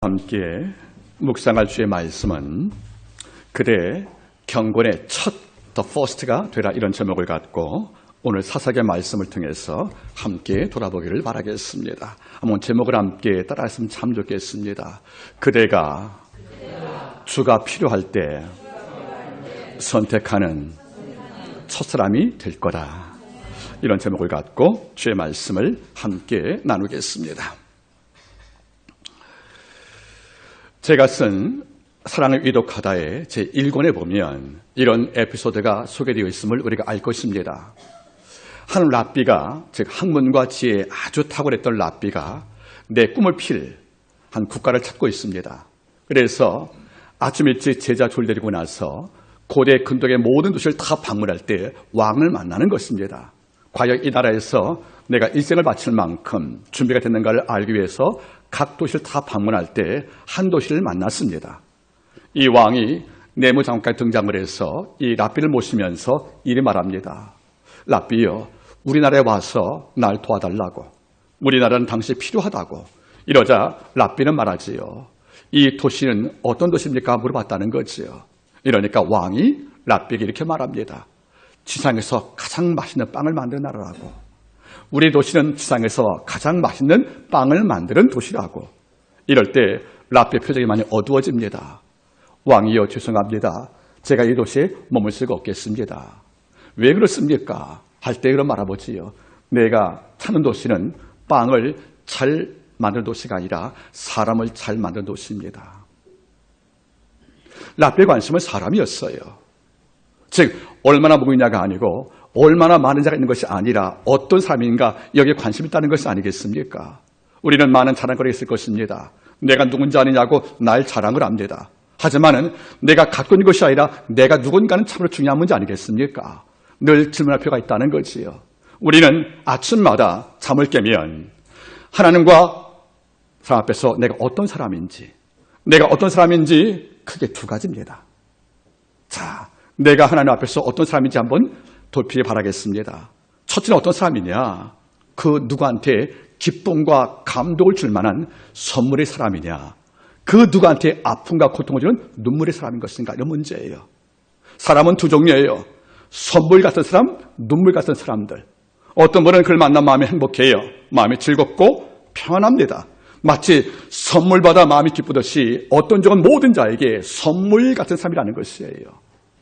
함께 묵상할 주의 말씀은 그대 경건의 첫 The First가 되라, 이런 제목을 갖고 오늘 사사기의 말씀을 통해서 함께 돌아보기를 바라겠습니다. 한번 제목을 함께 따라했으면 참 좋겠습니다. 그대가 주가 필요할 때 선택하는 첫사람이 될 거다, 이런 제목을 갖고 주의 말씀을 함께 나누겠습니다. 제가 쓴 사랑을 위독하다의 제1권에 보면 이런 에피소드가 소개되어 있음을 우리가 알 것입니다. 한 랍비가, 즉 학문과 지혜에 아주 탁월했던 랍비가 내 꿈을 필 한 국가를 찾고 있습니다. 그래서 아침 일찍 제자 졸데리고 나서 고대 근동의 모든 도시를 다 방문할 때 왕을 만나는 것입니다. 과연 이 나라에서 내가 일생을 바칠 만큼 준비가 됐는가를 알기 위해서 각 도시를 다 방문할 때 한 도시를 만났습니다. 이 왕이 내무장관까지 등장을 해서 이 랍비를 모시면서 이리 말합니다. 랍비여, 우리나라에 와서 날 도와달라고. 우리나라는 당신이 필요하다고. 이러자 랍비는 말하지요. 이 도시는 어떤 도시입니까? 물어봤다는 거지요. 이러니까 왕이 랍비에게 이렇게 말합니다. 지상에서 가장 맛있는 빵을 만드는 나라라고. 우리 도시는 지상에서 가장 맛있는 빵을 만드는 도시라고. 이럴 때 랍비의 표정이 많이 어두워집니다. 왕이여, 죄송합니다. 제가 이 도시에 머물 수가 없겠습니다. 왜 그렇습니까? 할 때 그런 말아보지요. 내가 찾는 도시는 빵을 잘 만드는 도시가 아니라 사람을 잘 만드는 도시입니다. 랍비의 관심은 사람이었어요. 즉 얼마나 무기냐가 아니고 얼마나 많은 자가 있는 것이 아니라 어떤 사람인가, 여기에 관심이 있다는 것이 아니겠습니까? 우리는 많은 자랑거리가 있을 것입니다. 내가 누군지 아느냐고 날 자랑을 합니다. 하지만 내가 갖고 있는 것이 아니라 내가 누군가는 참으로 중요한 문제 아니겠습니까? 늘 질문할 필요가 있다는 거지요. 우리는 아침마다 잠을 깨면 하나님과 사람 앞에서 내가 어떤 사람인지 크게 두 가지입니다. 자, 내가 하나님 앞에서 어떤 사람인지 한번 돌피해 바라겠습니다. 첫째는 어떤 사람이냐? 그 누구한테 기쁨과 감동을 줄 만한 선물의 사람이냐? 그 누구한테 아픔과 고통을 주는 눈물의 사람인 것인가? 이런 문제예요. 사람은 두 종류예요. 선물 같은 사람, 눈물 같은 사람들. 어떤 분은 그를 만나 마음이 행복해요. 마음이 즐겁고 편합니다. 마치 선물 받아 마음이 기쁘듯이 어떤 종은 모든 자에게 선물 같은 사람이라는 것이에요.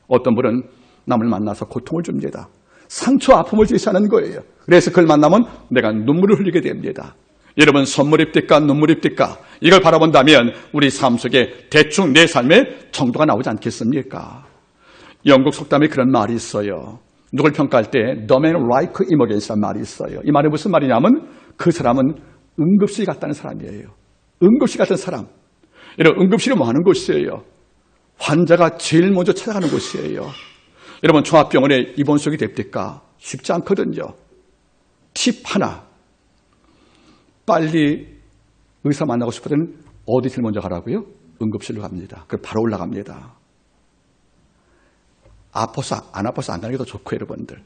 어떤 분은 남을 만나서 고통을 줍니다. 상처, 아픔을 제시하는 거예요. 그래서 그걸 만나면 내가 눈물을 흘리게 됩니다. 여러분, 선물입니까? 눈물입니까? 이걸 바라본다면 우리 삶 속에 대충 내 삶의 정도가 나오지 않겠습니까? 영국 속담에 그런 말이 있어요. 누굴 평가할 때 The man like him against라는 말이 있어요. 이 말이 무슨 말이냐면 그 사람은 응급실 같다는 사람이에요. 응급실 같은 사람. 이런 응급실이 뭐 하는 곳이에요? 환자가 제일 먼저 찾아가는 곳이에요. 여러분, 종합병원에 입원 수속이 됩니까? 쉽지 않거든요. 팁 하나. 빨리 의사 만나고 싶으면 어디 제일 먼저 가라고요? 응급실로 갑니다. 그 바로 올라갑니다. 아파서 안 아파서 안 가는 게 더 좋고, 여러분들.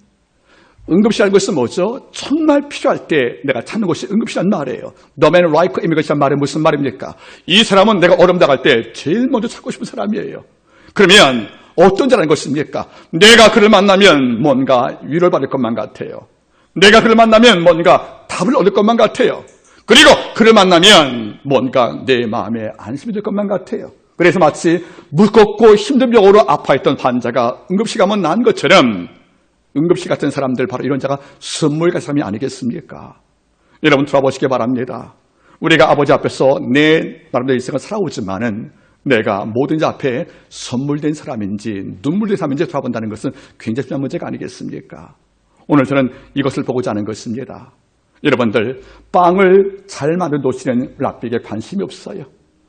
응급실이라는 것은 뭐죠? 정말 필요할 때 내가 찾는 곳이 응급실이란 말이에요. The man like him 이것이란 말은 무슨 말입니까? 이 사람은 내가 어려움 당할 때 제일 먼저 찾고 싶은 사람이에요. 그러면 어떤 자라는 것입니까? 내가 그를 만나면 뭔가 위로를 받을 것만 같아요. 내가 그를 만나면 뭔가 답을 얻을 것만 같아요. 그리고 그를 만나면 뭔가 내 마음에 안심이 될 것만 같아요. 그래서 마치 무겁고 힘든 병으로 아파했던 환자가 응급실 가면 나은 것처럼 응급실 같은 사람들, 바로 이런 자가 선물 같은 사람이 아니겠습니까? 여러분, 돌아보시기 바랍니다. 우리가 아버지 앞에서 내 나름대로 일생을 살아오지만은 내가 모든 자 앞에 선물된 사람인지 눈물된 사람인지 돌아본다는 것은 굉장히 중요한 문제가 아니겠습니까? 오늘 저는 이것을 보고자 하는 것입니다. 여러분들, 빵을 잘 만든 도시는 랍비에게 관심이 없어요.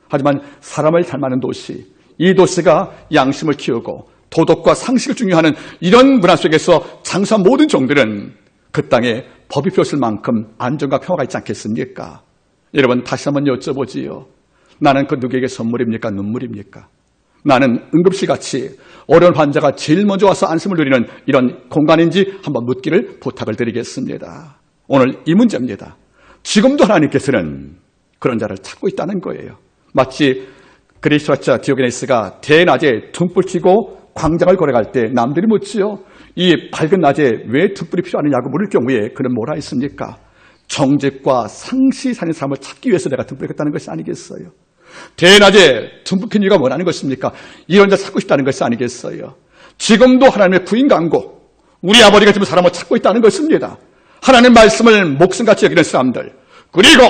하지만 사람을 잘 만든 도시, 이 도시가 양심을 키우고 도덕과 상식을 중요하는 이런 문화 속에서 장수한 모든 종들은 그 땅에 법이 펴었을 만큼 안정과 평화가 있지 않겠습니까? 여러분, 다시 한번 여쭤보지요. 나는 그 누구에게 선물입니까? 눈물입니까? 나는 응급실같이 어려운 환자가 제일 먼저 와서 안심을 누리는 이런 공간인지 한번 묻기를 부탁을 드리겠습니다. 오늘 이 문제입니다. 지금도 하나님께서는 그런 자를 찾고 있다는 거예요. 마치 그리스도자 디오게네스가 대낮에 등불 켜고 광장을 걸어갈 때 남들이 묻지요. 이 밝은 낮에 왜 등불이 필요하느냐고 물을 경우에 그는 뭐라 했습니까? 정직과 상시 사는 사람을 찾기 위해서 내가 등불을 켰다는 것이 아니겠어요? 대낮에 등불 켠 이유가 뭐라는 것입니까? 이런 자 찾고 싶다는 것이 아니겠어요? 지금도 하나님의 부인 강고, 우리 아버지가 지금 사람을 찾고 있다는 것입니다. 하나님의 말씀을 목숨같이 여기는 사람들, 그리고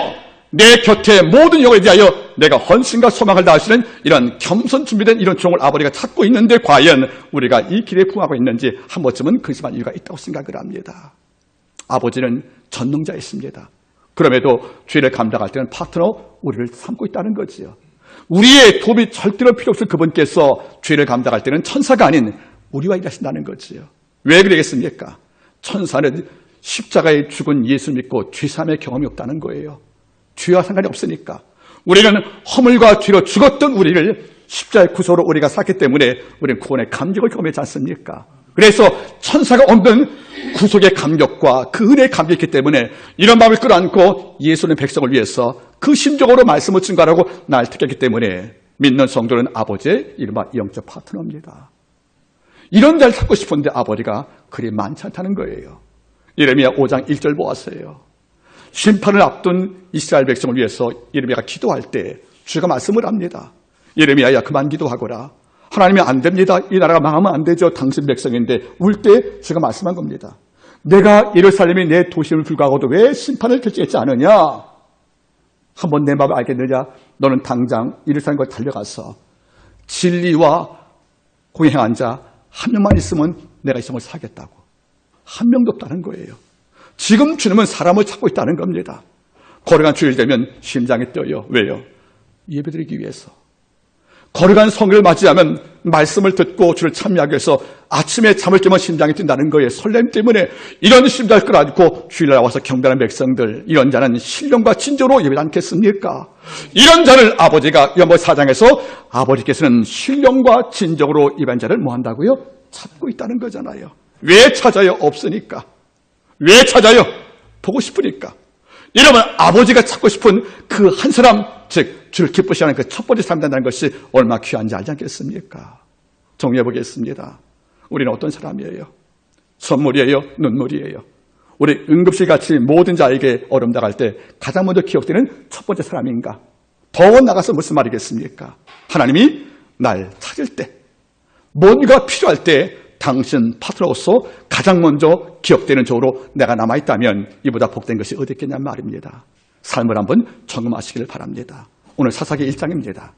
내 곁에 모든 영혼에 대하여 내가 헌신과 소망을 다하시는 이런 겸손 준비된 이런 종을 아버지가 찾고 있는데 과연 우리가 이 길에 부응하고 있는지 한 번쯤은 근심할 이유가 있다고 생각을 합니다. 아버지는 전능자이십니다. 그럼에도 죄를 감당할 때는 파트너 우리를 삼고 있다는 거지요. 우리의 도움이 절대로 필요 없을 그분께서 죄를 감당할 때는 천사가 아닌 우리와 일하신다는 거지요. 왜 그러겠습니까? 천사는 십자가에 죽은 예수 믿고 죄사함의 경험이 없다는 거예요. 죄와 상관이 없으니까. 우리는 허물과 죄로 죽었던 우리를 십자가의 구속으로 우리가 샀기 때문에 우리는 구원의 감격을 경험하지 않습니까? 그래서 천사가 없는 구속의 감격과 그 은혜의 감격이 있기 때문에 이런 마음을 끌어안고 예수는 백성을 위해서 그 심정으로 말씀을 증거하라고 날 택했기 때문에 믿는 성도는 아버지의 이른바 영적 파트너입니다. 이런 자를 찾고 싶은데 아버지가 그리 많지 않다는 거예요. 예레미야 5장 1절 보았어요. 심판을 앞둔 이스라엘 백성을 위해서 예레미야가 기도할 때 주가 말씀을 합니다. 예레미야야 그만 기도하거라. 하나님이 안 됩니다. 이 나라가 망하면 안 되죠. 당신 백성인데 울 때 주가 말씀한 겁니다. 내가 예루살렘이 내 도심을 불구하고도 왜 심판을 결정했지 않으냐? 한번 내 마음을 알겠느냐? 너는 당장 예루살렘과 달려가서 진리와 공행한 자 한 명만 있으면 내가 이 성을 사겠다고. 한 명도 없다는 거예요. 지금 주님은 사람을 찾고 있다는 겁니다. 거룩한 주일 되면 심장이 뛰어요. 왜요? 예배드리기 위해서. 거룩한 성일을 맞이하면 말씀을 듣고 주를 참여하기 위해서 아침에 잠을 깨면 심장이 뛴다는 거예요. 설렘 때문에 이런 심장을 끌어안고 주일날 와서 경배하는 백성들, 이런 자는 신령과 진정으로 예배하지 않겠습니까? 이런 자를 아버지가 요한복음 4장에서 아버지께서는 신령과 진정으로 예배하는 자를 뭐 한다고요? 찾고 있다는 거잖아요. 왜 찾아요? 없으니까. 왜 찾아요? 보고 싶으니까. 여러분, 아버지가 찾고 싶은 그 한 사람, 즉 주를 기쁘시게 하는 그 첫 번째 사람 된다는 것이 얼마나 귀한지 알지 않겠습니까? 정리해 보겠습니다. 우리는 어떤 사람이에요? 선물이에요? 눈물이에요? 우리 응급실 같이 모든 자에게 어려움 당할 때 가장 먼저 기억되는 첫 번째 사람인가? 더 나가서 무슨 말이겠습니까? 하나님이 날 찾을 때, 뭔가 필요할 때 당신 파트너로서 가장 먼저 기억되는 쪽으로 내가 남아있다면 이보다 복된 것이 어디 있겠냐는 말입니다. 삶을 한번 점검하시기를 바랍니다. 오늘 사사기 1장입니다.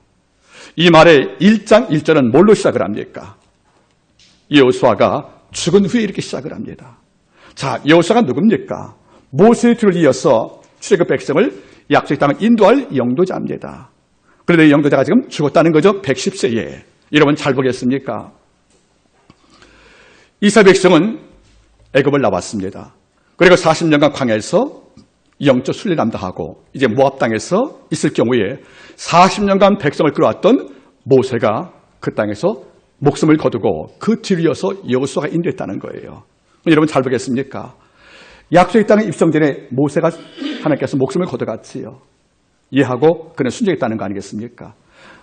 이 말의 1장 1절은 뭘로 시작을 합니까? 여호수아가 죽은 후에 이렇게 시작을 합니다. 자, 여호수아가 누굽니까? 모세의 뒤를 이어서 출애굽 백성을 약속의 땅을 인도할 영도자입니다. 그런데 영도자가 지금 죽었다는 거죠. 110세에. 여러분 잘 보겠습니까? 이스라엘 백성은 애굽을 나왔습니다. 그리고 40년간 광야에서 영적 순례 감당하고 이제 모압 땅에서 있을 경우에 40년간 백성을 끌어왔던 모세가 그 땅에서 목숨을 거두고 그 뒤를 이어서 여호수아가 인도했다는 거예요. 여러분 잘 보겠습니까? 약속의 땅에 입성 전에 모세가 하나님께서 목숨을 거둬갔지요. 이해하고 그는 순종했다는 거 아니겠습니까?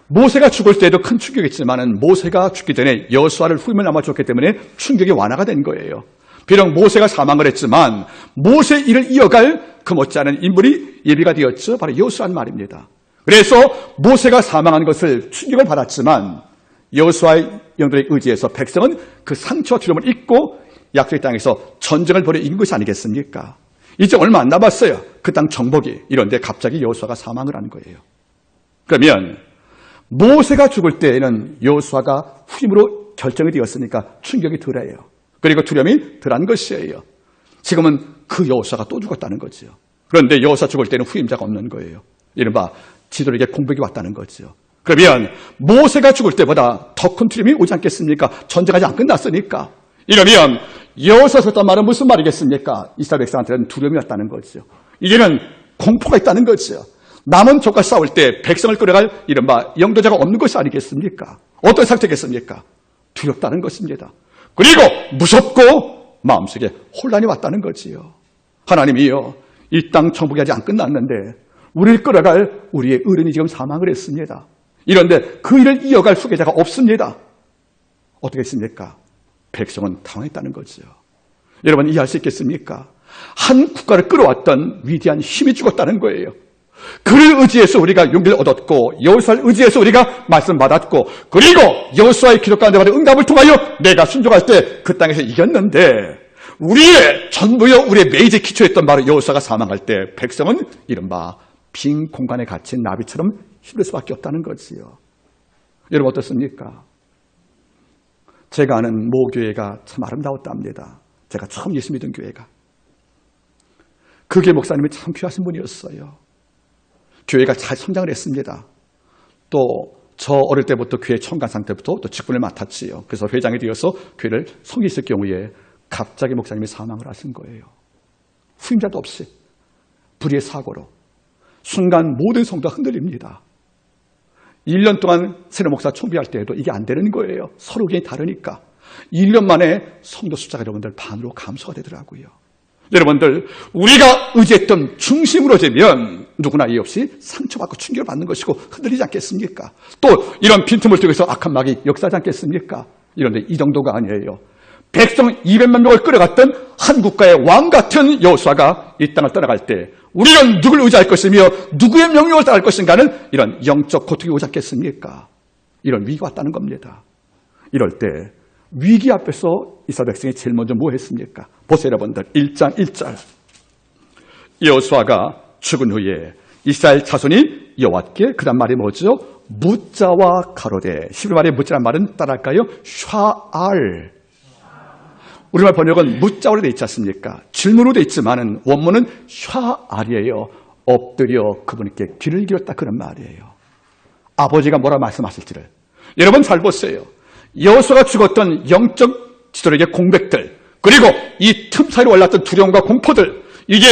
모세가 죽을 때에도 큰 충격이었지만 모세가 죽기 전에 여호수아를 후임을 남아줬기 때문에 충격이 완화가 된 거예요. 비록 모세가 사망을 했지만 모세의 일을 이어갈 그 못지않은 인물이 예비가 되었죠. 바로 여호수아란 말입니다. 그래서 모세가 사망한 것을 충격을 받았지만 여호수아의 영들의 의지에서 백성은 그 상처와 두려움을 잊고 약속의 땅에서 전쟁을 벌여 이긴 것이 아니겠습니까? 이제 얼마 안 남았어요. 그 땅 정복이. 이런데 갑자기 여호수아가 사망을 한 거예요. 그러면 모세가 죽을 때에는 여호수아가 후임으로 결정이 되었으니까 충격이 덜해요. 그리고 두려움이 덜한 것이에요. 지금은 그 여호수아가 또 죽었다는 거죠. 그런데 여호수아 죽을 때는 후임자가 없는 거예요. 이른바 지도에게 공백이 왔다는 거죠. 그러면 모세가 죽을 때보다 더 큰 두려움이 오지 않겠습니까? 전쟁이 안 끝났으니까. 이러면 여호수아 썼단 말은 무슨 말이겠습니까? 이스라엘 백성한테는 두려움이 왔다는 거죠. 이제는 공포가 있다는 거죠. 남은 적과 싸울 때 백성을 끌어갈 이른바 영도자가 없는 것이 아니겠습니까? 어떤 상태겠습니까? 두렵다는 것입니다. 그리고 무섭고 마음속에 혼란이 왔다는 거지요. 하나님이요, 이 땅 정복이 아직 안 끝났는데 우리를 끌어갈 우리의 어른이 지금 사망을 했습니다. 이런데 그 일을 이어갈 후계자가 없습니다. 어떻게 했습니까? 백성은 당황했다는 거죠. 여러분 이해할 수 있겠습니까? 한 국가를 끌어왔던 위대한 힘이 죽었다는 거예요. 그를 의지해서 우리가 용기를 얻었고 여호수아를 의지해서 우리가 말씀 받았고 그리고 여호수아의 기도 가운데 받은 응답을 통하여 내가 순종할 때 그 땅에서 이겼는데 우리의 전부여 우리의 매이제 기초였던 바로 여호수아가 사망할 때 백성은 이른바 빈 공간에 갇힌 나비처럼 힘들 수밖에 없다는 거지요. 여러분 어떻습니까? 제가 아는 모 교회가 참 아름다웠답니다. 제가 처음 예수 믿은 교회가. 그 교회 목사님이 참 귀하신 분이었어요. 교회가 잘 성장을 했습니다. 또 저 어릴 때부터 교회 청관상 때부터 또 직분을 맡았지요. 그래서 회장이 되어서 교회를 섬기실 경우에 갑자기 목사님이 사망을 하신 거예요. 후임자도 없이 불의의 사고로. 순간 모든 성도가 흔들립니다. 1년 동안 새로 목사 총비할 때에도 이게 안 되는 거예요. 서로 의견이 다르니까. 1년 만에 성도 숫자가 여러분들 반으로 감소가 되더라고요. 여러분들 우리가 의지했던 중심으로 되면 누구나 이해 없이 상처받고 충격을 받는 것이고 흔들리지 않겠습니까? 또 이런 빈틈을 통해서 악한 막이 역사하지 않겠습니까? 이런데 이 정도가 아니에요. 백성 200만 명을 끌어갔던 한 국가의 왕 같은 여호수아가 이 땅을 떠나갈 때 우리는 누구를 의지할 것이며 누구의 명령을 따를 것인가는 이런 영적 고통이 오지 않겠습니까? 이런 위기가 왔다는 겁니다. 이럴 때 위기 앞에서 이스라엘 백성이 제일 먼저 뭐 했습니까? 보세요 여러분들 1장 1절 여호수아가 죽은 후에 이스라엘 자손이 여호와께 그 다음 말이 뭐죠? 묻자와 가로되 히브리 말의 묻자란 말은 따라할까요? 샤알 우리말 번역은 묻자로 되어 있지 않습니까? 질문으로 되어 있지만은 원문은 샤알이에요. 엎드려 그분께 귀를 기울였다 그런 말이에요. 아버지가 뭐라 말씀하실지를 여러분 잘 보세요. 여호수아가 죽었던 영적 지도력의 공백들 그리고 이 틈 사이로 올랐던 두려움과 공포들 이게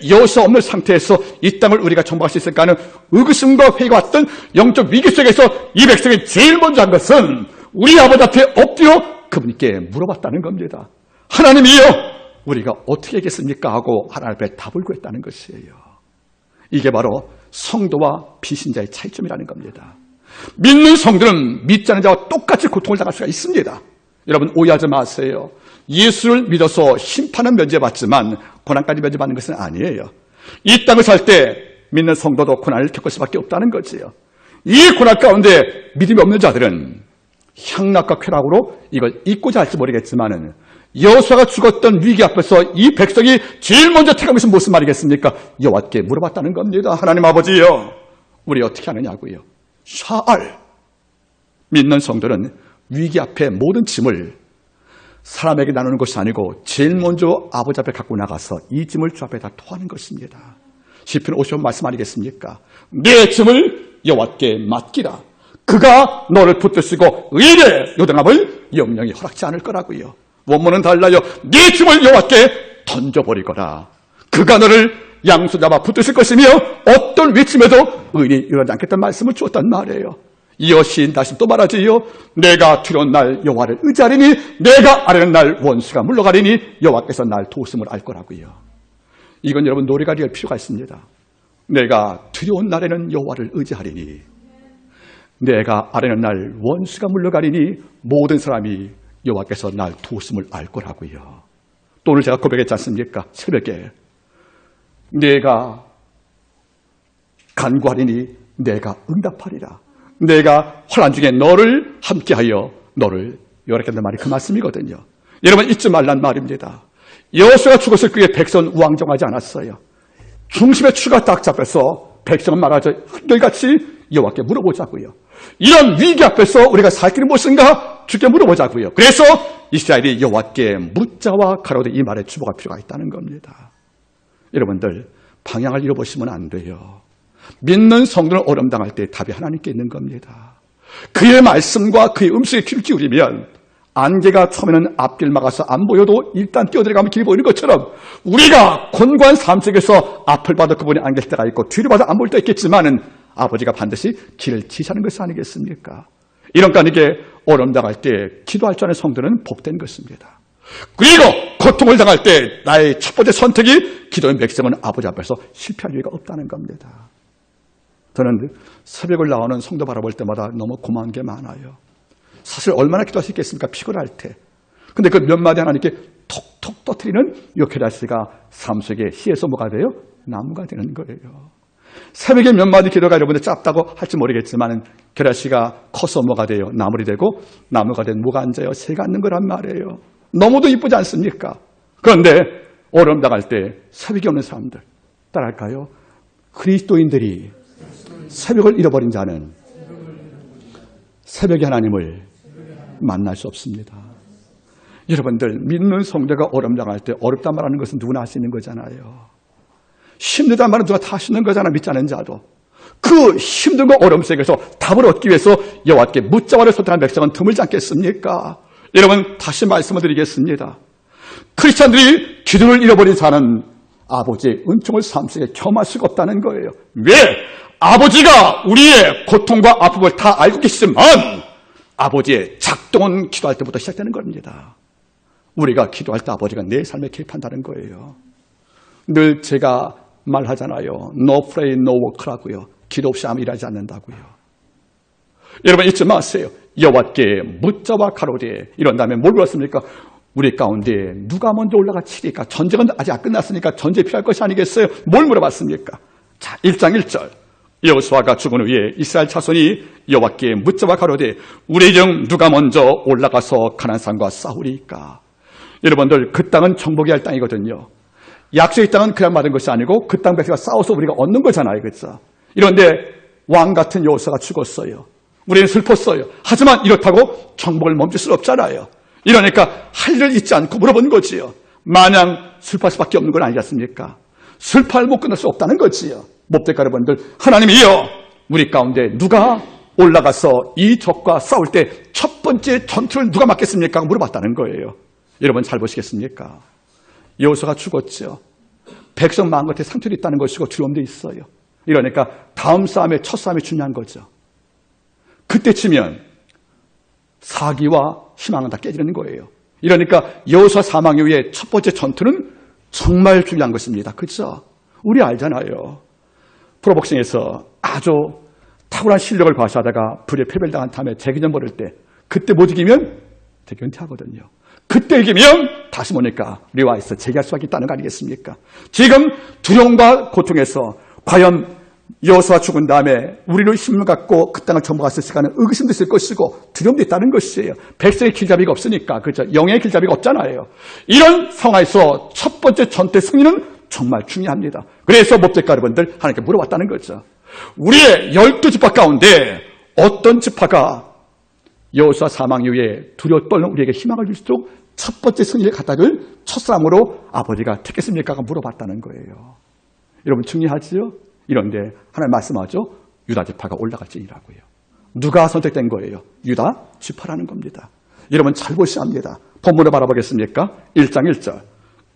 여호수아 없는 상태에서 이 땅을 우리가 정복할 수 있을까 하는 의구심과 회의가 왔던 영적 위기 속에서 이 백성이 제일 먼저 한 것은 우리 아버지 앞에 엎드려 그분께 물어봤다는 겁니다. 하나님이여 우리가 어떻게 하겠습니까? 하고 하나님 앞에 답을 구했다는 것이에요. 이게 바로 성도와 비신자의 차이점이라는 겁니다. 믿는 성도는 믿지 않는 자와 똑같이 고통을 당할 수가 있습니다. 여러분 오해하지 마세요. 예수를 믿어서 심판은 면제받지만 고난까지 면제받는 것은 아니에요. 이 땅을 살 때 믿는 성도도 고난을 겪을 수밖에 없다는 거지요. 이 고난 가운데 믿음이 없는 자들은 향락과 쾌락으로 이걸 잊고자 할지 모르겠지만은 여호수아가 죽었던 위기 앞에서 이 백성이 제일 먼저 택한 것은 무슨 말이겠습니까? 여호와께 물어봤다는 겁니다. 하나님 아버지요 우리 어떻게 하느냐고요. 샤알 믿는 성도는 위기 앞에 모든 짐을 사람에게 나누는 것이 아니고 제일 먼저 아버지 앞에 갖고 나가서 이 짐을 주 앞에 다 토하는 것입니다. 시편 50편 말씀 아니겠습니까? 내 짐을 여호와께 맡기라. 그가 너를 붙드시고 의인의 요동함을 영영히 허락지 않을 거라고요. 원문은 달라요. 네 짐을 여호와께 던져버리거라. 그가 너를 양손 잡아 붙드실 것이며 어떤 위침에도 의인이 일어나지 않겠다는 말씀을 주었단 말이에요. 이어 시인 다시 또 말하지요. 내가 두려운 날 여호와를 의지하리니 내가 아뢰는 날 원수가 물러가리니 여호와께서 날 도우심을 알 거라고요. 이건 여러분 노래가 될 필요가 있습니다. 내가 두려운 날에는 여호와를 의지하리니 내가 아뢰는 날 원수가 물러가리니 모든 사람이 여호와께서 날 도우심을 알 거라고요. 또 오늘 제가 고백했지 않습니까? 새벽에 내가 간구하리니 내가 응답하리라. 내가 환난 중에 너를 함께하여 너를 요락한다는 말이 그 말씀이거든요. 여러분 잊지 말란 말입니다. 여호수아가 죽었을 그의 백성은 우왕정하지 않았어요. 중심의 추가 딱 잡혀서 백성은 말하죠. 한결같이 여호와께 물어보자고요. 이런 위기 앞에서 우리가 살 길이 무엇인가 주께 물어보자고요. 그래서 이스라엘이 여호와께 묻자와 가로되 이 말에 주목할 필요가 있다는 겁니다. 여러분들 방향을 잃어보시면 안 돼요. 믿는 성도는 어려움 당할 때 답이 하나님께 있는 겁니다. 그의 말씀과 그의 음식에 귀를 기울이면 안개가 처음에는 앞길 막아서 안 보여도 일단 뛰어들어가면 길이 보이는 것처럼 우리가 곤고한 삶 속에서 앞을 봐도 그분이 안길 때가 있고 뒤를 봐도 안 보일 때가 있겠지만은 아버지가 반드시 길을 지시하는 것이 아니겠습니까? 이런가 이게 어려움 당할 때 기도할 줄 아는 성도는 복된 것입니다. 그리고 고통을 당할 때 나의 첫 번째 선택이 기도인 백성은 아버지 앞에서 실패할 이유가 없다는 겁니다. 저는 새벽을 나오는 성도 바라볼 때마다 너무 고마운 게 많아요. 사실 얼마나 기도할 수 있겠습니까? 피곤할 때. 근데 그 몇 마디 하나님께 톡톡 떠뜨리는 요 게라시가 삶 속에 씨에서 뭐가 돼요? 나무가 되는 거예요. 새벽에 몇 마디 기도가 여러분들 짧다고 할지 모르겠지만 게라시가 커서 뭐가 돼요? 나물이 되고 나무가 된 뭐가 앉아요? 새가 앉는 거란 말이에요. 너무도 이쁘지 않습니까? 그런데 어려움 당할 때 새벽이 없는 사람들 따라할까요? 그리스도인들이 새벽을 잃어버린 자는 새벽의 하나님을 만날 수 없습니다. 여러분들 믿는 성도가 어려움 당할 때 어렵단 말하는 것은 누구나 할 수 있는 거잖아요. 힘들단 말은 누가 다 할 수 있는 거잖아, 믿지 않은 자도. 그 힘든 거 어려움 속에서 답을 얻기 위해서 여호와께 묻자와를 선택한 백성은 드물지 않겠습니까? 여러분 다시 말씀을 드리겠습니다. 크리스찬들이 기도를 잃어버린 자는 아버지의 은총을 삶 속에 경험할 수가 없다는 거예요. 왜? 아버지가 우리의 고통과 아픔을 다 알고 계시지만 아버지의 작동은 기도할 때부터 시작되는 겁니다. 우리가 기도할 때 아버지가 내 삶에 개입한다는 거예요. 늘 제가 말하잖아요. No pray, no work라고요. 기도 없이 아무 일하지 않는다고요. 여러분 잊지 마세요. 여호와께 묻자와 가로되 이런 다음에 뭘 물었습니까? 우리 가운데 누가 먼저 올라가 치리까? 전쟁은 아직 안 끝났으니까 전쟁이 필요할 것이 아니겠어요? 뭘 물어봤습니까? 자, 1장 1절. 여호수아가 죽은 후에 이스라엘 자손이 여호와께 묻자와 가로되 우리 중 누가 먼저 올라가서 가나안 사람과 싸우리까? 여러분들 그 땅은 정복해야 할 땅이거든요. 약속의 땅은 그냥 받은 것이 아니고 그 땅 백성과 싸워서 우리가 얻는 거잖아요. 그렇죠? 이런데 왕 같은 여호수아가 죽었어요. 우리는 슬펐어요. 하지만 이렇다고 정복을 멈출 수 없잖아요. 이러니까 할 일을 잊지 않고 물어본 거지요. 마냥 슬퍼할 수밖에 없는 건 아니지 않습니까? 슬퍼할 못 끝날 수 없다는 거지요. 몹대가 여러분들, 하나님이여 우리 가운데 누가 올라가서 이 적과 싸울 때 첫 번째 전투를 누가 맡겠습니까? 물어봤다는 거예요. 여러분 잘 보시겠습니까? 여호수아가 죽었죠. 백성 마음 같은 상처도 있다는 것이고 두려움도 있어요. 이러니까 다음 싸움에 첫 싸움이 중요한 거죠. 그때쯤이면 사기와 희망은 다 깨지는 거예요. 이러니까 여호수아 사망 이후에 첫 번째 전투는 정말 중요한 것입니다. 그렇죠? 우리 알잖아요. 프로복싱에서 아주 탁월한 실력을 과시하다가 불에 패배를 당한 다음에 재기전 벌일 때 그때 못 이기면 은퇴하거든요. 그때 이기면 다시 보니까 리와이스 재기할 수밖에 있다는 거 아니겠습니까? 지금 두려움과 고통에서 과연 여호수아 죽은 다음에 우리를 힘을 갖고 그 땅을 정복했을 시간은 의구심도 있을 것이고 두려움도 있다는 것이에요. 백성의 길잡이가 없으니까. 그렇죠? 영의 길잡이가 없잖아요. 이런 상황에서 첫 번째 전투의 승리는 정말 중요합니다. 그래서 몹대가 여러분들 하나님께 물어봤다는 거죠. 우리의 12지파 가운데 어떤 지파가 여호수아 사망 이후에 두려워 떨는 우리에게 희망을 줄 수 있도록 첫 번째 승리의 가닥을 첫사람으로 아버지가 택했습니까? 물어봤다는 거예요. 여러분 중요하지요? 이런데 하나님 말씀하죠. 유다 지파가 올라갈지니라고요. 누가 선택된 거예요? 유다 지파라는 겁니다. 여러분 잘 보셔야 합니다. 본문을 바라보겠습니까? 1장 1절.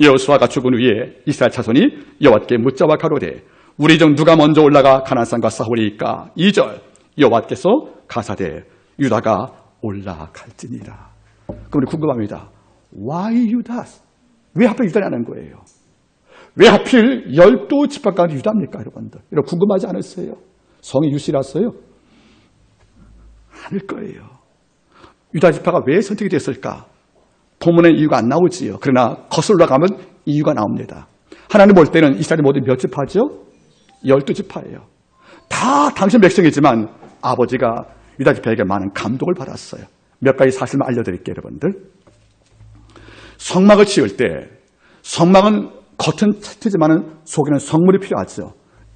여호수아가 죽은 후에 이스라엘 자손이 여호와께 묻자와 가로되 우리 중 누가 먼저 올라가 가나안 사람과 싸우리까? 2절. 여호와께서 가사되 유다가 올라갈지니라. 그럼 우리 궁금합니다. Why 유다? 왜 하필 유다냐는 거예요. 왜 하필 12지파 가운데 유다입니까, 여러분들? 여러분 궁금하지 않으세요? 성이 유시라서요? 아닐 거예요. 유다 지파가 왜 선택이 됐을까? 본문에 이유가 안 나오지요. 그러나 거슬러 가면 이유가 나옵니다. 하나님 볼 때는 이스라엘이 모두 몇 지파죠? 12지파예요. 다 당신 백성이지만 아버지가 유다 지파에게 많은 감동을 받았어요. 몇 가지 사실만 알려드릴게요, 여러분들. 성막을 지을 때 성막은 겉은 튼튼하지만 속에는 성물이 필요하죠.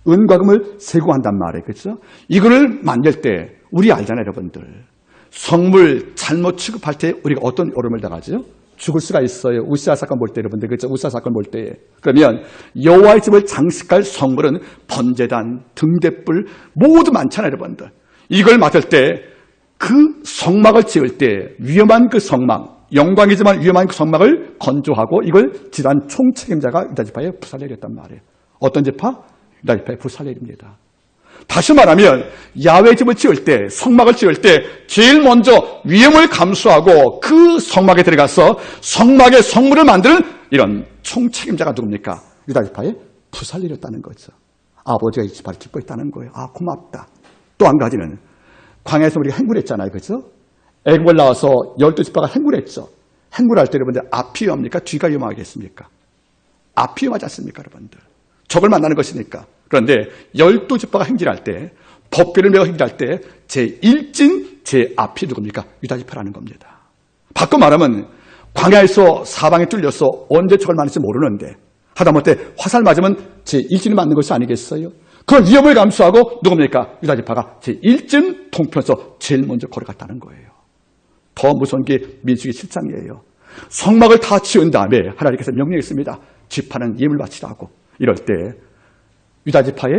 은과 금을 세공한단 말이에요. 그렇죠? 이거를 만들 때 우리 알잖아요, 여러분들. 성물 잘못 취급할 때 우리가 어떤 어려움을 당하죠? 죽을 수가 있어요. 우시아 사건 볼 때 여러분들 그렇죠? 우시아 사건 볼 때. 그러면 여호와의 집을 장식할 성물은 번제단, 등대불 모두 많잖아요, 여러분들. 이걸 맡을 때 그 성막을 지을 때 위험한 그 성막, 영광이지만 위험한 그 성막을 건조하고 이걸 지도한 총책임자가 유다 지파의 부살렐이었단 말이에요. 어떤 지파? 유다 지파의 부살렐입니다. 다시 말하면 야훼 집을 지을 때, 성막을 지을 때 제일 먼저 위험을 감수하고 그 성막에 들어가서 성막의 성물을 만드는 이런 총책임자가 누굽니까? 유다 지파의 부살렐이었다는 거죠. 아버지가 이 지파를 기뻐했다는 거예요. 아, 고맙다. 또 한 가지는 광야에서 우리가 행군했잖아요. 그죠? 애굽을 나와서 12지파가 행군했죠. 행군할 때 여러분들 앞이 위험합니까? 뒤가 위험하겠습니까? 앞이 위험하지 않습니까? 여러분들. 적을 만나는 것이니까. 그런데 12지파가 행진할 때, 법궤를 메고 행진할 때 제1진 제 앞이 누굽니까? 유다지파라는 겁니다. 바꿔 말하면 광야에서 사방에 뚫려서 언제 적을 만날지 모르는데 하다못해 화살 맞으면 제1진이 맞는 것이 아니겠어요? 그런 위험을 감수하고 누굽니까? 유다지파가 제1진 통편에서 제일 먼저 걸어갔다는 거예요. 더 무서운 게 민수기 7장이에요. 성막을 다 지은 다음에 하나님께서 명령했습니다. 지파는 예물 바치라고. 이럴 때 유다지파의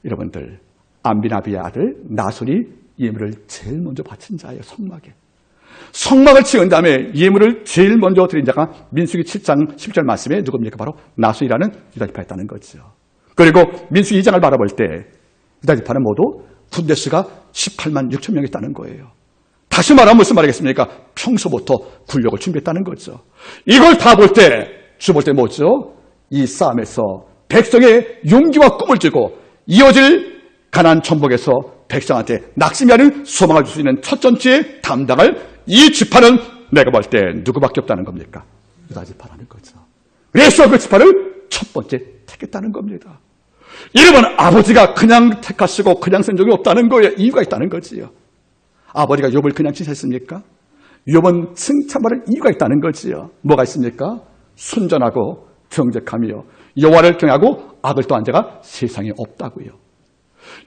여러분들 암비나비의 아들 나손이 예물을 제일 먼저 바친 자예요. 성막에. 성막을 지은 다음에 예물을 제일 먼저 드린 자가 민수기 7장 10절 말씀에 누굽니까? 바로 나손이라는 유다지파였다는 거죠. 그리고 민수기 2장을 바라볼 때 유다지파는 모두 군대수가 18만 6천 명 있다는 거예요. 다시 말하면 무슨 말이겠습니까? 평소부터 군력을 준비했다는 거죠. 이걸 다 볼 때, 주 볼 때 뭐죠? 이 싸움에서 백성의 용기와 꿈을 쥐고 이어질 가나안 정복에서 백성한테 낙심이 아닌 소망을 줄 수 있는 첫 번째 담당을 이 지파는 내가 볼 때 누구밖에 없다는 겁니까? 유다 지파라는 거죠. 그래서 그 지파를 첫 번째 택했다는 겁니다. 여러분, 아버지가 그냥 택하시고 그냥 쓴 적이 없다는 거예요. 이유가 있다는 거지요. 아버지가 욥을 그냥 칭찬했습니까? 욥은 칭찬받을 이유가 있다는 거지요. 뭐가 있습니까? 순전하고 정직하며 여호와를 경외하고 악을 떠한 자가 세상에 없다고요.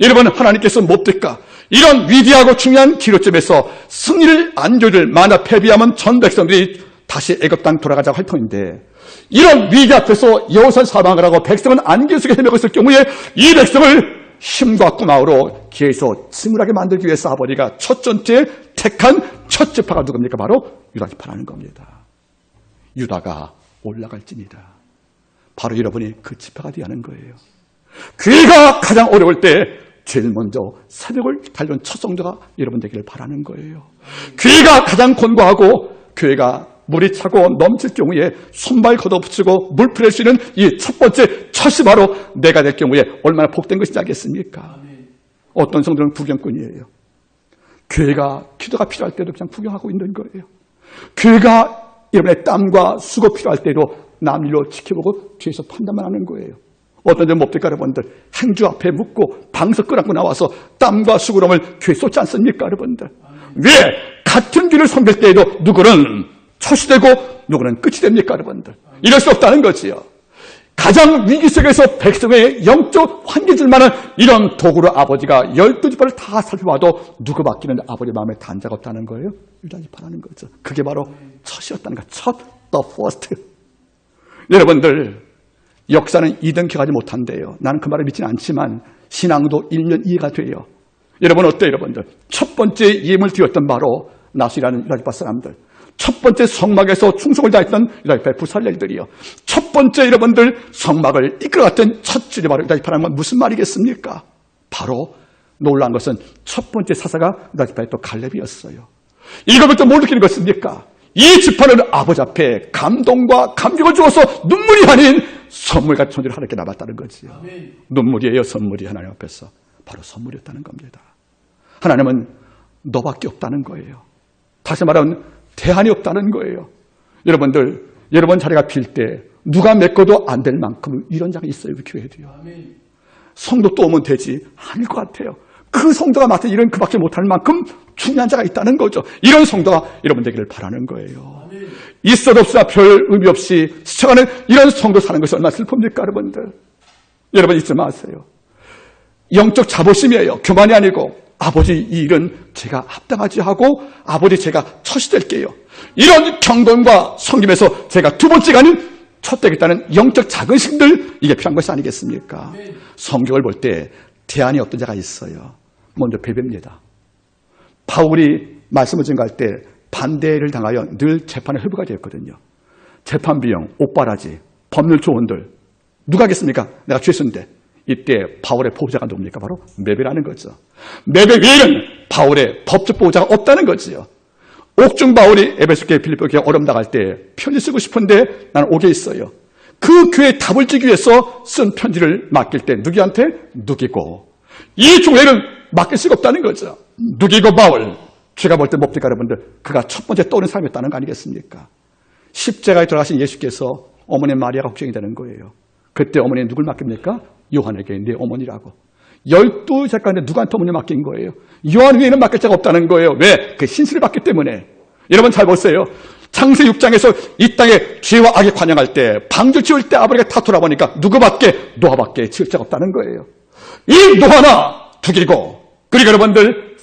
여러분, 하나님께서 뭡니까? 이런 위대하고 중요한 기로점에서 승리를 안겨줄 만약 패배하면 전 백성들이 다시 애굽 땅 돌아가자고 할 터인데 이런 위기 앞에서 여호사를 사망을 하고 백성은 안개 속에 헤매고 있을 경우에 이 백성을 힘과 꾸마으로 기회에서 증울하게 만들기 위해서 아버지가 첫 번째 택한 첫 지파가 누굽니까? 바로 유다 지파라는 겁니다. 유다가 올라갈지니다. 바로 여러분이 그 지파가 되는 거예요. 교회가 가장 어려울 때 제일 먼저 새벽을 달려온 첫 성도가 여러분 되기를 바라는 거예요. 교회가 가장 곤고하고 교회가 물이 차고 넘칠 경우에 손발 걷어붙이고 물 뿌릴 수 있는 이 첫 번째 첫이 바로 내가 될 경우에 얼마나 복된 것인지 알겠습니까? 어떤 성도는 구경꾼이에요. 교회가 기도가 필요할 때도 그냥 구경하고 있는 거예요. 교회가 여러분의 땀과 수고 필요할 때도 남일로 지켜보고 뒤에서 판단만 하는 거예요. 어떤 점 뭡니까 여러분들? 행주 앞에 묻고 방석 끌어안고 나와서 땀과 수고름을 교회에 쏟지 않습니까 여러분들? 왜? 같은 길을 섬길 때에도 누구는 첫이 되고 누구는 끝이 됩니까 여러분들? 이럴 수 없다는 거지요. 가장 위기 속에서 백성의 영적 환기 줄 만한 이런 도구로 아버지가 12지파를 다 살펴봐도 누구 맡기는 아버지 마음에 단자가 없다는 거예요. 유다지파라는 거죠. 그게 바로 첫이었다는 거예요. 첫, the first. 여러분들, 역사는 이등켜가지 못한대요. 나는 그 말을 믿지는 않지만 신앙도 일면 이해가 돼요. 여러분 어때요 여러분들? 첫 번째 예물 드렸던 바로 나수라는 유다지파 사람들. 첫 번째 성막에서 충성을 다했던 유다지파의 부살렐들이요. 첫 번째 여러분들 성막을 이끌어갔던 첫 줄이 바로 유다지파라는 건 무슨 말이겠습니까? 바로 놀라운 것은 첫 번째 사사가 유다지파의 또 갈렙이었어요. 이것부터 뭘 느끼는 것입니까? 이 지파는 아버지 앞에 감동과 감격을 주어서 눈물이 아닌 선물 같은 존재를 하나님께 나갔다는 거지요. 눈물이에요, 선물이 하나님 앞에서. 바로 선물이었다는 겁니다. 하나님은 너밖에 없다는 거예요. 다시 말하면 대안이 없다는 거예요. 여러분들, 여러분 자리가 빌 때 누가 메꿔도 안 될 만큼 이런 장이 있어요. 우리 교회도요. 성도 또 오면 되지 아닐 것 같아요. 그 성도가 맡은 일은 그밖에 못할 만큼 중요한 자가 있다는 거죠. 이런 성도가 여러분 되기를 바라는 거예요. 있어도 없으나 별 의미 없이 스쳐가는 이런 성도 사는 것이 얼마나 슬픕니까 여러분들. 여러분 잊지 마세요. 영적 자부심이에요. 교만이 아니고 아버지 이 일은 제가 합당하지 하고 아버지 제가 첫이 될게요. 이런 경건과 섬김에서 제가 두 번째가 아닌 첫 되겠다는 영적 자긍심들 이게 필요한 것이 아니겠습니까? 성경을 볼 때 대안이 어떤 자가 있어요. 먼저 베베입니다. 바울이 말씀을 전가할 때 반대를 당하여 늘 재판에 회부가 되었거든요. 재판 비용, 옷바라지, 법률 조언들 누가 하겠습니까? 내가 죄수인데. 이때 바울의 보호자가 누굽니까? 바로 메베라는 거죠. 메베 외에는 바울의 법적 보호자가 없다는 거지요. 옥중 바울이 에베소 교회 필리포 교회 어려움 당할 때 편지 쓰고 싶은데 나는 옥에 있어요. 그 교회에 답을 주기 위해서 쓴 편지를 맡길 때 누구한테? 누기고. 이 중에는 맡길 수가 없다는 거죠. 누기고 바울. 제가 볼 때 뭡니까 여러분들? 그가 첫 번째 떠오른 사람이었다는 거 아니겠습니까? 십자가에 돌아가신 예수께서 어머니 마리아가 걱정이 되는 거예요. 그때 어머니는 누굴 맡깁니까? 요한에게 내 어머니라고. 12제자인데 누구한테 어머니 맡긴 거예요? 요한 외에는 맡길 자가 없다는 거예요. 왜? 그 신실을 받기 때문에. 여러분 잘 보세요. 창세 6장에서 이 땅에 죄와 악이 관영할 때 방주 지을 때 아버지가 다 돌아보니까 누구밖에? 노아밖에 지을 자가 없다는 거예요. 이 노아나 두기고 그리고 여러분들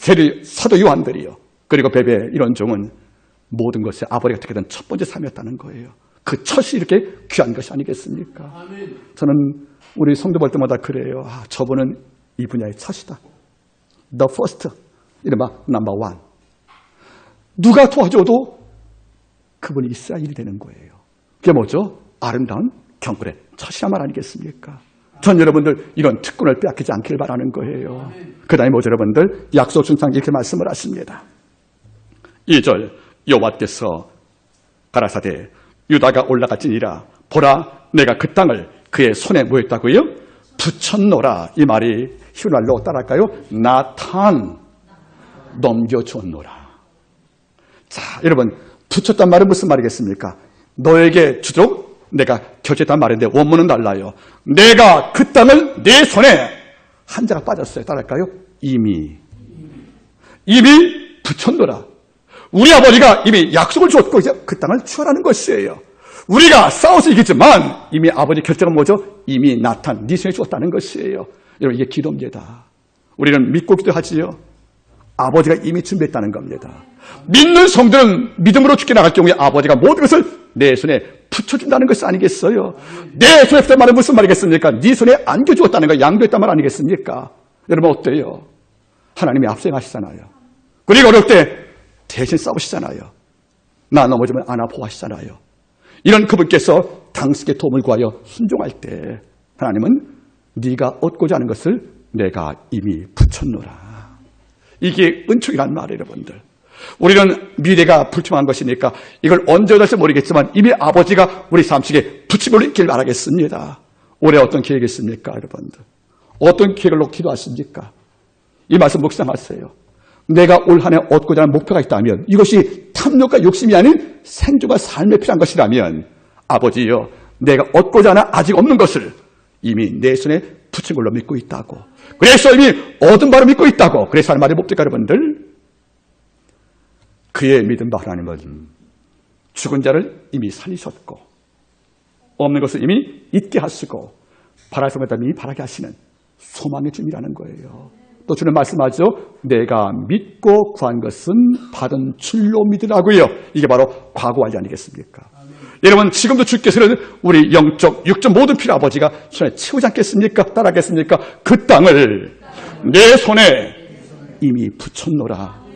사도 요한들이요. 그리고 베베 이런 종은 모든 것에 아버지가 어떻게든 첫 번째 삶이었다는 거예요. 그 첫이 이렇게 귀한 것이 아니겠습니까? 아멘. 저는 우리 성도 볼 때마다 그래요. 저분은 이 분야의 첫이다. The first. 이른바 number one. 누가 도와줘도 그분이 있어야 일이 되는 거예요. 그게 뭐죠? 아름다운 경건의 첫이란 말 아니겠습니까? 전 여러분들 이런 특권을 빼앗기지 않길 바라는 거예요. 그 다음에 뭐죠 여러분들? 약속 순상 이렇게 말씀을 하십니다. 2절 여호와께서 가라사대 유다가 올라갈지니라 보라 내가 그 땅을 그의 손에 뭐 했다고요? 붙였노라. 이 말이 히브리말로 따라할까요? 나탄 넘겨줬노라. 자 여러분 붙였단 말은 무슨 말이겠습니까? 너에게 주도록 내가 결제했단 말인데 원문은 달라요. 내가 그 땅을 내 손에 한자가 빠졌어요. 따라할까요? 이미 붙였노라. 우리 아버지가 이미 약속을 줬고 이제 그 땅을 취하라는 것이에요. 우리가 싸워서 이기지만 이미 아버지 결정은 뭐죠? 이미 나탄 네 손에 주었다는 것이에요. 여러분 이게 기도입니다. 우리는 믿고 기도하지요. 아버지가 이미 준비했다는 겁니다. 믿는 성들은 믿음으로 죽게 나갈 경우에 아버지가 모든 것을 내 손에 붙여준다는 것이 아니겠어요? 내 손에 붙였단 말은 무슨 말이겠습니까? 네 손에 안겨주었다는 거, 양도했단 말 아니겠습니까? 여러분 어때요? 하나님이 앞서가시잖아요. 그리고 어릴 때 대신 싸우시잖아요. 나 넘어지면 안아 보호하시잖아요. 이런 그분께서 당신께 도움을 구하여 순종할 때 하나님은 네가 얻고자 하는 것을 내가 이미 붙였노라. 이게 은총이란 말이에요, 여러분들. 우리는 미래가 불투명한 것이니까 이걸 언제 얻을지 모르겠지만 이미 아버지가 우리 삶 속에 붙임을 있길 바라겠습니다. 올해 어떤 계획이 있습니까, 여러분들? 어떤 계획을 놓고 기도하십니까? 이 말씀 묵상하세요. 내가 올 한 해 얻고자 하는 목표가 있다면 이것이 탐욕과 욕심이 아닌 생존과 삶에 필요한 것이라면 아버지여 내가 얻고자 하는 아직 없는 것을 이미 내 손에 붙인 걸로 믿고 있다고. 그래서 이미 얻은 바로 믿고 있다고. 그래서 하는 말이 뭡니까 여러분들? 그의 믿음 바 하나님은 죽은 자를 이미 살리셨고 없는 것을 이미 있게 하시고 바랄 것마다 이미 바라게 하시는 소망의 주님이라는 거예요. 또 주는 말씀하죠. 내가 믿고 구한 것은 받은 줄로 믿으라고요. 이게 바로 과거 완료 아니겠습니까? 여러분 지금도 주께서는 우리 영적 육적 모든 필요 아버지가 손에 채우지 않겠습니까? 따라하겠습니까? 그 땅을 내 손에 이미 붙였노라.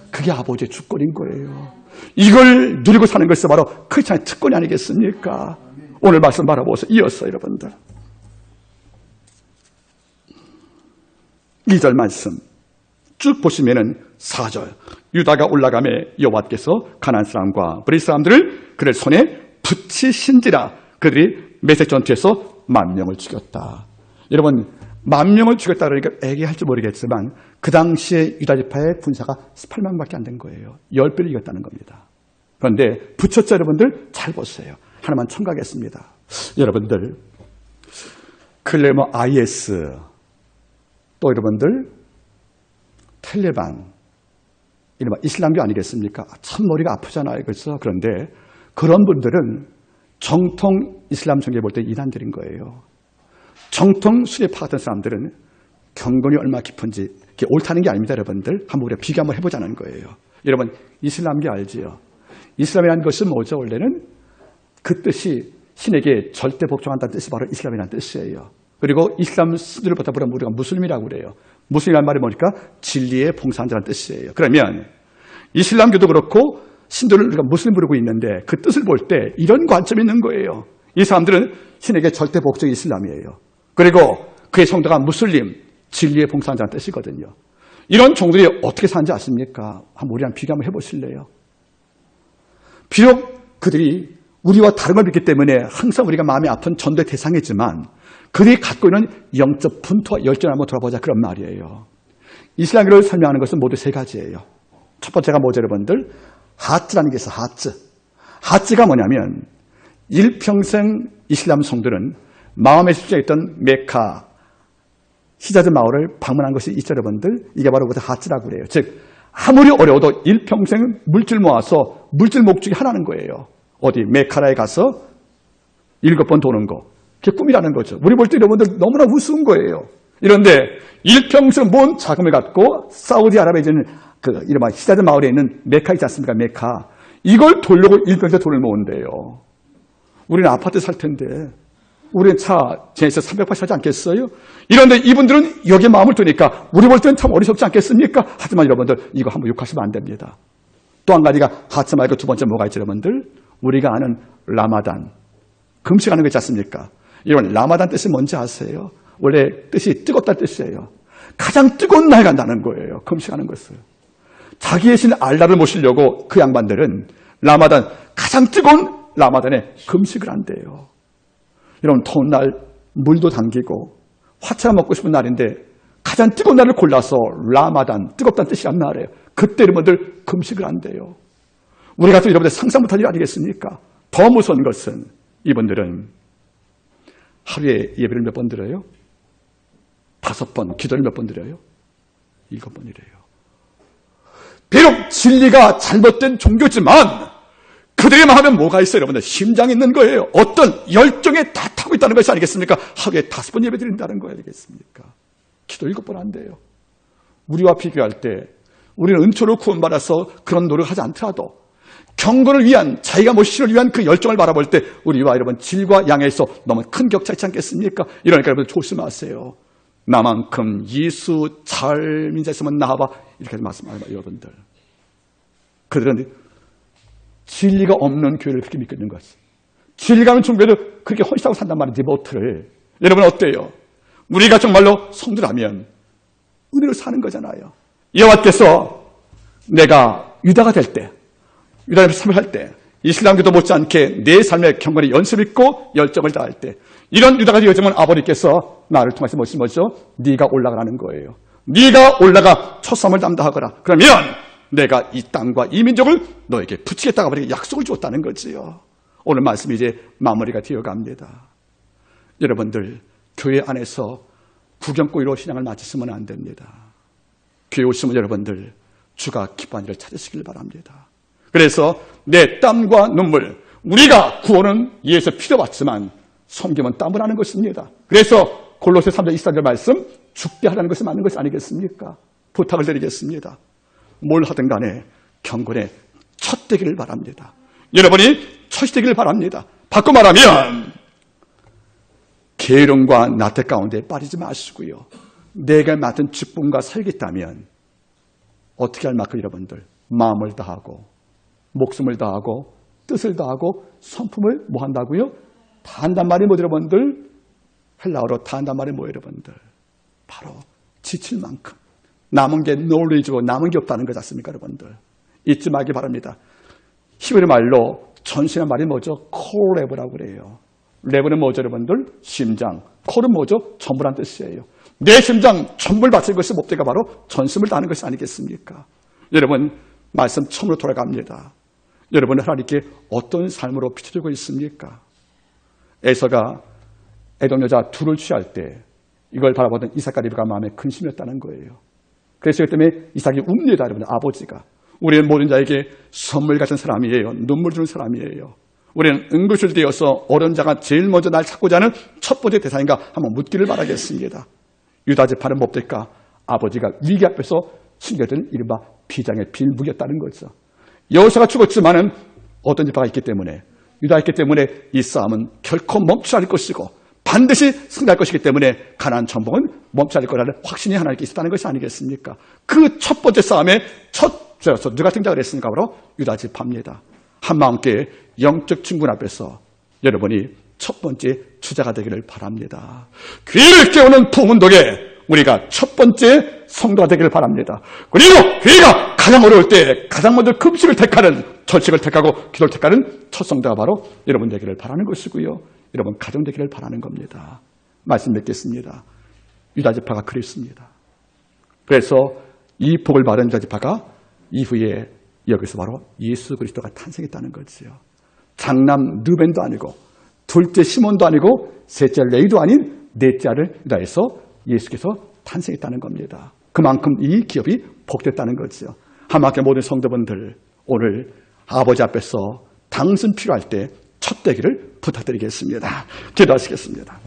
그게 아버지의 주권인 거예요. 이걸 누리고 사는 것이 바로 크리스찬의 특권이 아니겠습니까? 오늘 말씀 바라보세요. 이어서 여러분들 2절 말씀 쭉 보시면은 4절 유다가 올라가매 여호와께서 가나안 사람과 브리스 사람들을 그들 손에 붙이신지라. 그들이 메섹 전투에서 10,000명을 죽였다. 여러분 10,000명을 죽였다 그러니까 애기할지 모르겠지만 그 당시에 유다 지파의 군사가 18만밖에 안 된 거예요. 10배를 이겼다는 겁니다. 그런데 붙였죠 여러분들? 잘 보세요. 하나만 첨가하겠습니다. 여러분들 클레모 IS 또 여러분들 텔레반 이른바 이슬람교 아니겠습니까? 참 머리가 아프잖아요. 그렇죠? 그런데 그런 분들은 정통 이슬람 종교에 볼 때 이단들인 거예요. 정통 순위파 같은 사람들은 경건이 얼마나 깊은지 이게 옳다는 게 아닙니다. 여러분들 한번 우리가 비교 한번 해보자는 거예요. 여러분 이슬람교 알지요? 이슬람이라는 것은 뭐죠? 원래는 그 뜻이 신에게 절대 복종한다는 뜻이 바로 이슬람이라는 뜻이에요. 그리고 이슬람 신들보다 보면 우리가 무슬림이라고 그래요. 무슬림이라는 말이 뭐니까? 진리에 봉사한 자라는 뜻이에요. 그러면 이슬람교도 그렇고 신들을 우리가 무슬림 부르고 있는데 그 뜻을 볼 때 이런 관점이 있는 거예요. 이 사람들은 신에게 절대 복종이 이슬람이에요. 그리고 그의 성도가 무슬림, 진리에 봉사한 자라는 뜻이거든요. 이런 종들이 어떻게 사는지 아십니까? 한번 우리랑 비교 한번 해보실래요? 비록 그들이 우리와 다른 걸 믿기 때문에 항상 우리가 마음이 아픈 전도의 대상이지만 그들이 갖고 있는 영적 분투와 열정을 한번 돌아보자 그런 말이에요. 이슬람교를 설명하는 것은 모두 세 가지예요. 첫 번째가 뭐죠, 여러분들? 하츠라는 게 있어요. 하츠가 뭐냐면 일평생 이슬람 성도는 마음에 집중했던 메카, 히자즈 마을을 방문한 것이 있죠, 여러분들. 이게 바로 그것을 하츠라고 그래요. 즉 아무리 어려워도 일평생 물질 모아서 물질 목적이 하나는 거예요. 어디 메카라에 가서 7번 도는 거. 그게 꿈이라는 거죠. 우리 볼 때 여러분들 너무나 우스운 거예요. 이런데 일평생 모은 자금을 갖고 사우디아라비아에 있는 이른바 히자즈 마을에 있는 메카 있지 않습니까? 메카. 이걸 돌려고 일평생 돈을 모은대요. 우리는 아파트 살 텐데 우리는 차 제네시스 380 사지 않겠어요? 이런데 이분들은 여기에 마음을 두니까 우리 볼 때는 참 어리석지 않겠습니까? 하지만 여러분들 이거 한번 욕하시면 안 됩니다. 또 한 가지가 하츠 말고 두 번째 뭐가 있죠, 여러분들? 우리가 아는 라마단. 금식하는 거 있지 않습니까? 여러분 라마단 뜻이 뭔지 아세요? 원래 뜻이 뜨겁다는 뜻이에요. 가장 뜨거운 날 간다는 거예요. 금식하는 것을. 자기의 신 알라를 모시려고 그 양반들은 라마단, 가장 뜨거운 라마단에 금식을 한대요. 여러분 더운 날 물도 당기고 화채가 먹고 싶은 날인데 가장 뜨거운 날을 골라서 라마단, 뜨겁다는 뜻이란 말이에요. 그때 여러분들 금식을 한대요. 우리 같은 여러분들 상상 못할 일 아니겠습니까? 더 무서운 것은 이분들은 하루에 예배를 몇 번 드려요? 5번, 기도를 몇 번 드려요? 7번이래요. 비록 진리가 잘못된 종교지만 그들의 마음에 뭐가 있어요, 여러분들? 심장이 있는 거예요. 어떤 열정에 다 타고 있다는 것이 아니겠습니까? 하루에 5번 예배 드린다는 거 아니겠습니까? 기도 7번 한대요. 우리와 비교할 때 우리는 은초로 구원받아서 그런 노력하지 않더라도 경건을 위한, 자기가 모시를 위한 그 열정을 바라볼 때 우리와 여러분 질과 양에서 너무 큰 격차 있지 않겠습니까? 이러니까 여러분 조심하세요. 나만큼 예수 잘 믿는 자 있으면 나와봐. 이렇게 말씀합니다, 여러분들. 그들은 진리가 없는 교회를 그렇게 믿고 있는 거지. 진리가 없는 종교도 그렇게 헌신하고 산단 말이지, 모트를. 여러분 어때요? 우리가 정말로 성도라면 은혜로 사는 거잖아요. 여호와께서 내가 유다가 될 때, 유다의 삶을 할 때, 이슬람교도 못지않게 내 삶의 경건에 연습 있고 열정을 다할 때, 이런 유다가 되어지면 아버지께서 나를 통해서 뭐죠? 네가 올라가라는 거예요. 네가 올라가 초삼을 담당하거라. 그러면 내가 이 땅과 이 민족을 너에게 붙이겠다고 아버지가 약속을 줬다는 거지요. 오늘 말씀이 이제 마무리가 되어갑니다. 여러분들 교회 안에서 구경거리로 신앙을 마치시면 안 됩니다. 교회 오시면 여러분들 주가 기뻐하는 일을 찾으시길 바랍니다. 그래서 내 땀과 눈물, 우리가 구원은 예수 필요받지만 섬김은 땀을 하는 것입니다. 그래서 골로새 3장 24절 말씀, 죽게 하라는 것이 맞는 것이 아니겠습니까? 부탁을 드리겠습니다. 뭘 하든 간에 경건의 첫 되기를 바랍니다. 여러분이 첫이 되기를 바랍니다. 바꿔 말하면 게으름과 나태 가운데 빠지지 마시고요. 내가 맡은 직분과 설기 있다면 어떻게 할 만큼 여러분들 마음을 다하고 목숨을 다하고 뜻을 다하고 성품을 뭐 한다고요? 다 한단 말이 뭐죠, 여러분들? 헬라어로 다 한단 말이 뭐예요, 여러분들? 바로 지칠 만큼. 남은 게 knowledge고 남은 게 없다는 거지 않습니까, 여러분들? 잊지 말기 바랍니다. 히브리 말로 전신의 말이 뭐죠? 콜레브라고 그래요. 레브는 뭐죠, 여러분들? 심장. 콜은 뭐죠? 전부란 뜻이에요. 내 심장 전부를 바칠 것이 목표가 바로 전심을 다하는 것이 아니겠습니까? 여러분, 말씀 처음으로 돌아갑니다. 여러분은 하나님께 어떤 삶으로 비춰주고 있습니까? 에서가 에돔 여자 둘을 취할 때 이걸 바라보던 이삭과 리브가 마음에 근심이었다는 거예요. 그래서 그 때문에 이삭이 웁니다, 여러분. 아버지가. 우리는 모든 자에게 선물 같은 사람이에요. 눈물 주는 사람이에요. 우리는 응급실 되어서 어려운 자가 제일 먼저 날 찾고자 하는 첫 번째 대상인가 한번 묻기를 바라겠습니다. 유다 지파는 뭡니까? 아버지가 위기 앞에서 숨겨둔 이른바 비장의 빌무기였다는 거죠. 여호수아가 죽었지만은 어떤 지파가 있기 때문에, 유다가 있기 때문에 이 싸움은 결코 멈추지 않을 것이고 반드시 승리할 것이기 때문에 가나안 정복은 멈추지 않을 거라는 확신이 하나님께 있었다는 것이 아니겠습니까? 그 첫 번째 싸움의 누가 등장을 했습니까? 바로 유다 지파입니다. 한마음께 영적 충분 앞에서 여러분이 첫 번째 주자가 되기를 바랍니다. 귀를 깨우는 풍운독에 우리가 첫 번째 성도가 되기를 바랍니다. 그리고 교회가 가장 어려울 때 가장 먼저 금식을 택하는, 철칙을 택하고 기도를 택하는 첫 성도가 바로 여러분 되기를 바라는 것이고요. 여러분 가정 되기를 바라는 겁니다. 말씀 맺겠습니다. 유다 지파가 그랬습니다. 그래서 이 복을 받은 유다 지파가 이후에 여기서 바로 예수 그리스도가 탄생했다는 거지요. 장남 르벤도 아니고 둘째 시몬도 아니고 셋째 레위도 아닌 넷째 아들 유다에서 예수께서 탄생했다는 겁니다. 그만큼 이 기업이 복됐다는 거지요. 하나님께 모든 성도분들 오늘 아버지 앞에서 당신 필요할 때 첫 되기를 부탁드리겠습니다. 기도하시겠습니다.